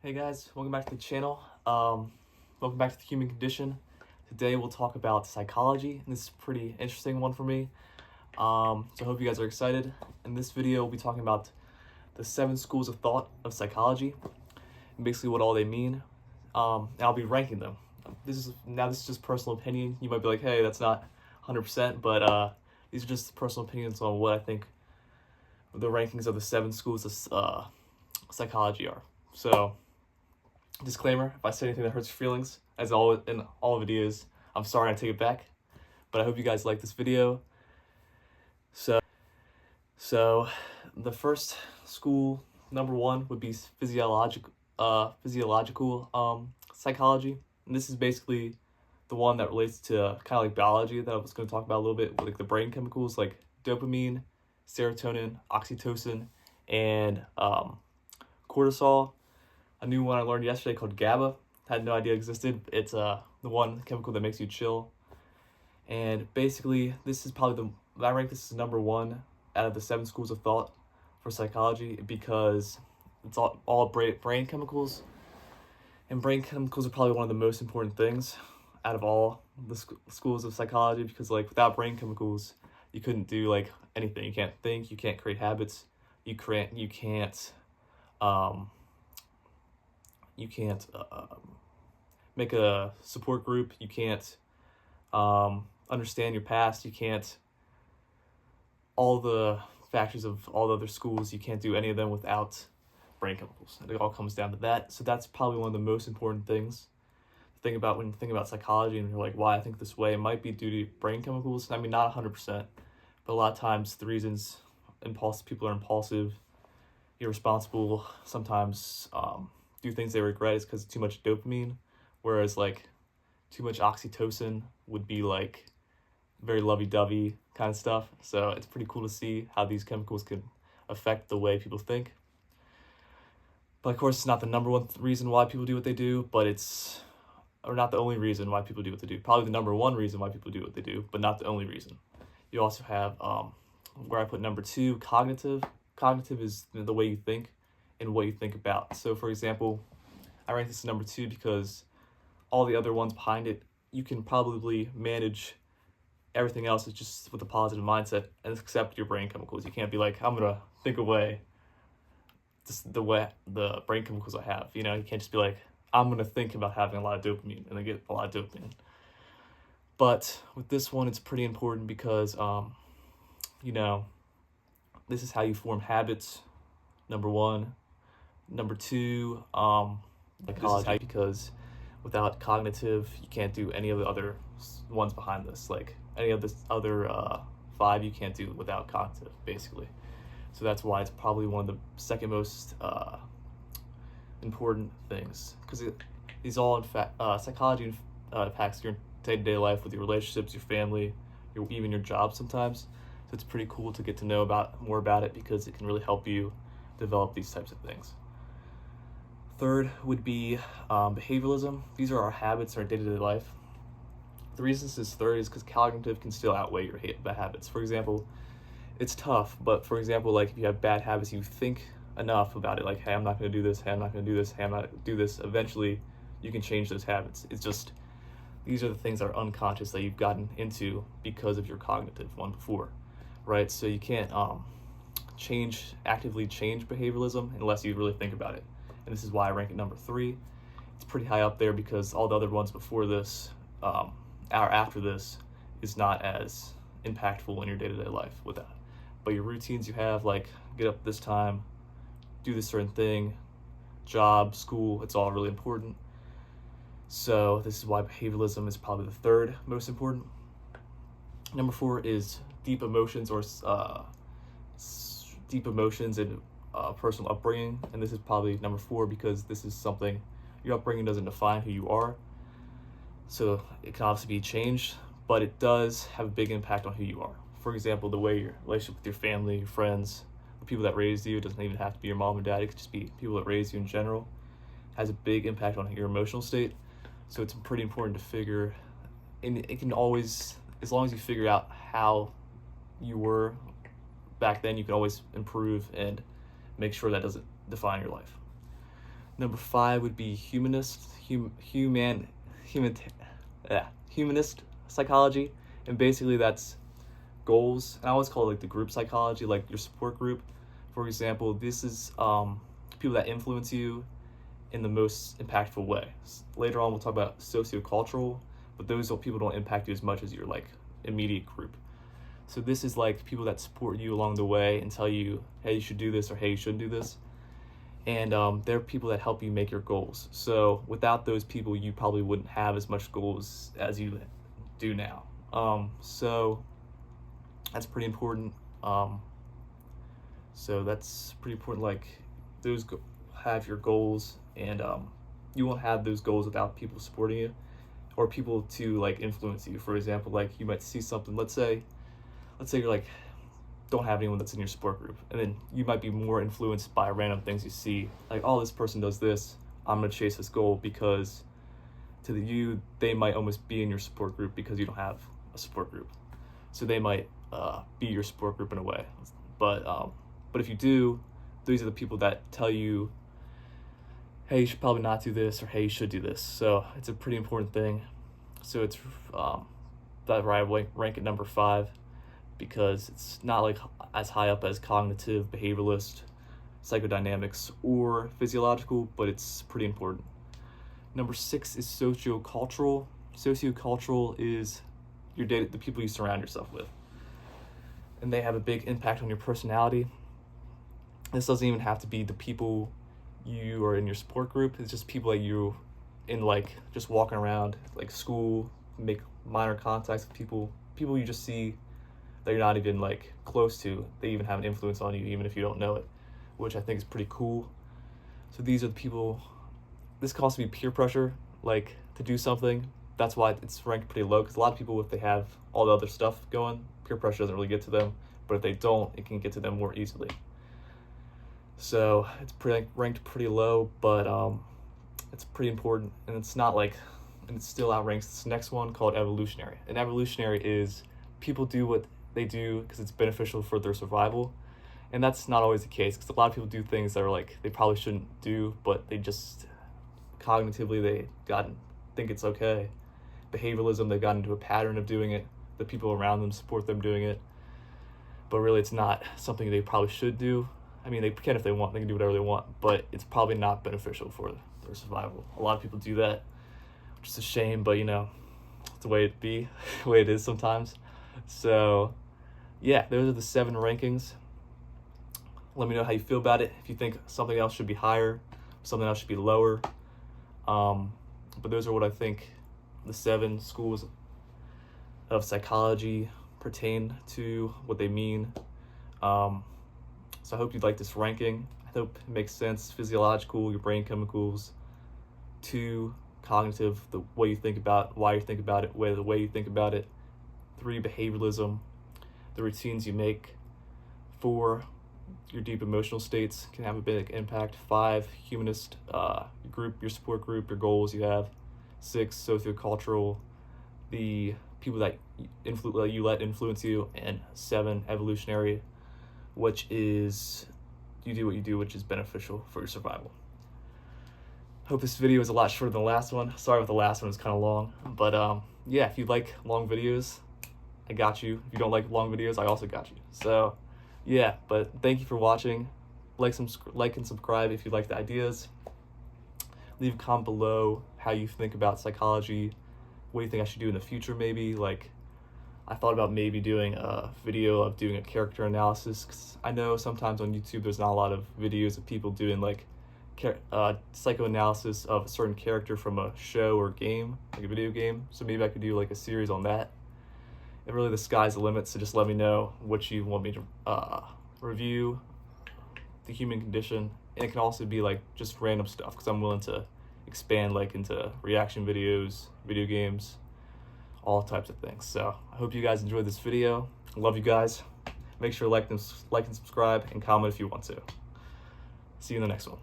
Hey guys, welcome back to the channel. Welcome back to the human condition. Today we'll talk about psychology, and this is a pretty interesting one for me. So I hope you guys are excited. In this video, we'll be talking about the 7 schools of thought of psychology, and basically what all they mean. And I'll be ranking them. This is just personal opinion. You might be like, hey, that's not 100%, but these are just personal opinions on what I think the rankings of the 7 schools of psychology are. So, disclaimer, if I say anything that hurts your feelings, as all in all videos, I'm sorry, I take it back. But I hope you guys like this video. So the first school, number 1, would be physiological psychology. And this is basically the one that relates to kind of like biology that I was going to talk about a little bit, like the brain chemicals like dopamine, serotonin, oxytocin, and cortisol. A new one I learned yesterday called GABA. Had no idea existed. It's the one chemical that makes you chill. And basically, this is probably I rank this as number 1 out of the 7 schools of thought for psychology because it's all brain chemicals. And brain chemicals are probably one of the most important things out of all the schools of psychology because, like, without brain chemicals, you couldn't do, like, anything. You can't think, you can't create habits, you can't make a support group, you can't understand your past, you can't, all the factors of all the other schools, you can't do any of them without brain chemicals. It all comes down to that. So that's probably one of the most important things to think about when you think about psychology and you're like, why I think this way. It might be due to brain chemicals. I mean, not 100%, but a lot of times the reasons people are impulsive, irresponsible, sometimes do things they regret is because of too much dopamine, whereas like too much oxytocin would be like very lovey-dovey kind of stuff. So it's pretty cool to see how these chemicals can affect the way people think. But of course, it's not the number 1 reason why people do what they do, but or not the only reason why people do what they do. Probably the number 1 reason why people do what they do, but not the only reason. You also have, where I put number 2, cognitive. Cognitive is the way you think and what you think about. So for example, I rank this as number 2 because all the other ones behind it, you can probably manage everything else is just with a positive mindset and accept your brain chemicals. You can't be like, I'm gonna think away just the way the brain chemicals I have. You know, you can't just be like, I'm gonna think about having a lot of dopamine and then get a lot of dopamine. But with this one, it's pretty important because, this is how you form habits, number 1. Number 2, psychology, because without cognitive, you can't do any of the other ones behind this. Like any of this other 5, you can't do without cognitive, basically. So that's why it's probably one of the second most important things, because these all, in fact, psychology impacts your day-to-day life with your relationships, your family, even your job sometimes. So it's pretty cool to get to know more about it because it can really help you develop these types of things. Third would be behavioralism. These are our habits in our day-to-day life. The reason this is third is because cognitive can still outweigh your bad habits. For example, it's tough, but for example, like if you have bad habits, you think enough about it, like, hey, I'm not going to do this, hey, I'm not going to do this, hey, I'm not going to do this. Eventually, you can change those habits. It's just, these are the things that are unconscious that you've gotten into because of your cognitive one before, right? So you can't actively change behavioralism unless you really think about it. And this is why I rank it number 3. It's pretty high up there because all the other ones before this, or after this, is not as impactful in your day-to-day life with that. But your routines you have, like get up this time, do this certain thing, job, school, it's all really important. So this is why behavioralism is probably the 3rd most important. Number 4 is deep emotions and personal upbringing, and this is probably number 4 because this is something, your upbringing doesn't define who you are, so it can obviously be changed, but it does have a big impact on who you are. For example, the way your relationship with your family, your friends, the people that raised you, it doesn't even have to be your mom and dad, it could just be people that raised you in general, has a big impact on your emotional state. So it's pretty important to figure, and it can always, as long as you figure out how you were back then, you can always improve and make sure that doesn't define your life. Number 5 would be humanist psychology, and basically that's goals. And I always call it like the group psychology, like your support group. For example, this is people that influence you in the most impactful way. Later on, we'll talk about sociocultural, but those people don't impact you as much as your like immediate group. So this is like people that support you along the way and tell you, hey, you should do this, or hey, you shouldn't do this. And they're people that help you make your goals. So without those people, you probably wouldn't have as much goals as you do now. So that's pretty important. So that's pretty important. Like those have your goals, and you won't have those goals without people supporting you or people to like influence you. For example, like you might see something. Let's say you're like don't have anyone that's in your support group, and then you might be more influenced by random things you see, like, oh, this person does this, I'm gonna chase this goal, because to you they might almost be in your support group because you don't have a support group. So they might be your support group in a way, but if you do, these are the people that tell you, hey, you should probably not do this, or hey, you should do this. So it's a pretty important thing. So it's that I rank at number 5, because it's not like as high up as cognitive, behavioralist, psychodynamics, or physiological, but it's pretty important. Number 6 is sociocultural. Sociocultural is the people you surround yourself with, and they have a big impact on your personality. This doesn't even have to be the people you are in your support group. It's just people that you in, like, just walking around, like school, make minor contacts with people you just see that you're not even like close to. They even have an influence on you, even if you don't know it, which I think is pretty cool. So these are the people. This can also be peer pressure, like to do something. That's why it's ranked pretty low, because a lot of people, if they have all the other stuff going, peer pressure doesn't really get to them. But if they don't, it can get to them more easily. So it's ranked pretty low, but it's pretty important, and it's not like, and it still outranks this next one called evolutionary. And evolutionary is people do what they do because it's beneficial for their survival, and that's not always the case, because a lot of people do things that are like they probably shouldn't do, but they just cognitively they think it's okay. Behavioralism, they got into a pattern of doing it. The people around them support them doing it, but really it's not something they probably should do. I mean, they can if they want, they can do whatever they want, but it's probably not beneficial for their survival. A lot of people do that, which is a shame, but you know, it's the way the way it is sometimes. So yeah, those are the 7 rankings. Let me know how you feel about it. If you think something else should be higher, something else should be lower. But those are what I think the 7 schools of psychology pertain to, what they mean. So I hope you like this ranking. I hope it makes sense. Physiological, your brain chemicals. 2, cognitive, the way you think about, why you think about it, the way you think about it. 3, behavioralism, the routines you make. 4, your deep emotional states can have a big impact. 5, humanist group, your support group, your goals you have. 6, sociocultural, the people that you let influence you. And 7, evolutionary, which is you do what you do, which is beneficial for your survival. Hope this video is a lot shorter than the last one. Sorry if the last one was kind of long, but yeah, if you like long videos, I got you. If you don't like long videos, I also got you. So yeah, but thank you for watching. Like and subscribe if you like the ideas. Leave a comment below how you think about psychology. What do you think I should do in the future? Maybe, like, I thought about maybe doing a video of doing a character analysis, 'cause I know sometimes on YouTube there's not a lot of videos of people doing like psychoanalysis of a certain character from a show or game, like a video game. So maybe I could do like a series on that. And really the sky's the limit, so just let me know what you want me to review, the human condition. And it can also be like just random stuff, because I'm willing to expand like into reaction videos, video games, all types of things. So I hope you guys enjoyed this video. I love you guys. Make sure to like and subscribe, and comment if you want to. See you in the next one.